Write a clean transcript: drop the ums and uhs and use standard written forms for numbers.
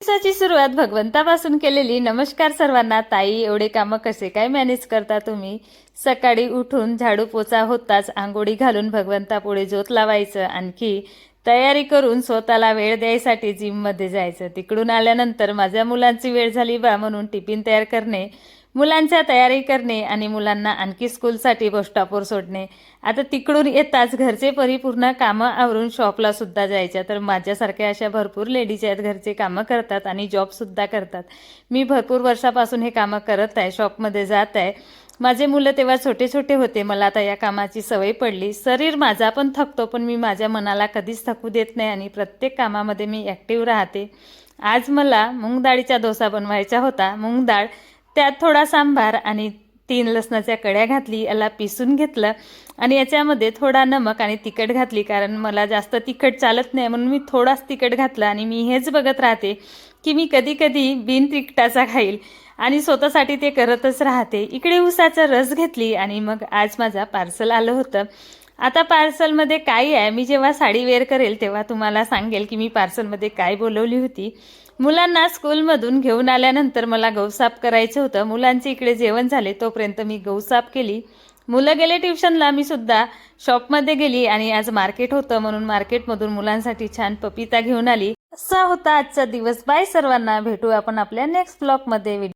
दिवसाची सुरुवात भगवंतापासून केलेली. नमस्कार सर्वांना. ताई, एवढे कामं कसे काय मॅनेज करता तुम्ही? सकाळी उठून झाडू पोचा होताच आंघोळी घालून भगवंतापुढे ज्योत लावायचं, आणखी तयारी करून स्वतःला वेळ द्यायसाठी जिममध्ये जायचं. तिकडून आल्यानंतर माझ्या मुलांची वेळ झाली बा म्हणून टिफिन तयार करणे, मुलांच्या तयारी करणे आणि मुलांना आणखी स्कूलसाठी बस स्टॉपवर सोडणे. आता तिकडून येताच घरचे परिपूर्ण कामं आवरून शॉपला सुद्धा जायच्या. तर माझ्यासारख्या अशा भरपूर लेडीज आहेत, घरचे कामं करतात आणि जॉबसुद्धा करतात. मी भरपूर वर्षापासून हे कामं करत आहे, शॉपमध्ये जात आहे. माझे मुलं तेव्हा छोटे छोटे होते. मला आता या कामाची सवय पडली. शरीर माझा पण थकतो, पण मी माझ्या मनाला कधीच थकू देत नाही आणि प्रत्येक कामामध्ये मी ॲक्टिव्ह राहते. आज मला मूग डाळीचा डोसा बनवायचा होता. मूग डाळ, त्यात थोडा सांबार आणि 3 लसणाच्या कळ्या घातली, याला पिसून घेतलं आणि याच्यामध्ये थोडा नमक आणि तिखट घातली. कारण मला जास्त तिखट चालत नाही म्हणून मी थोडाच तिखट घातलं आणि मी हेच बघत राहते की मी कधी कधी बिन तिखटाचा खाईल आणि स्वतःसाठी ते करतच राहते. इकडे उसाचा रस घेतली आणि मग आज माझा पार्सल आलं होतं. आता पार्सलमध्ये काय आहे, मी जेव्हा साडी वेअर करेल तेव्हा तुम्हाला सांगेल की मी पार्सलमध्ये काय बोलवली होती. मुलांना स्कूलमधून घेऊन आल्यानंतर मला गहू साफ करायचं होतं. मुलांचे इकडे जेवण झाले तोपर्यंत मी गहू साफ केली. मुलं गेले ट्युशनला, मी सुद्धा शॉपमध्ये गेली आणि आज मार्केट होतं म्हणून मार्केटमधून मुलांसाठी छान पपिता घेऊन आली. असा होता आजचा दिवस. बाय सर्वांना. भेटू आपण आपल्या नेक्स्ट ब्लॉगमध्ये.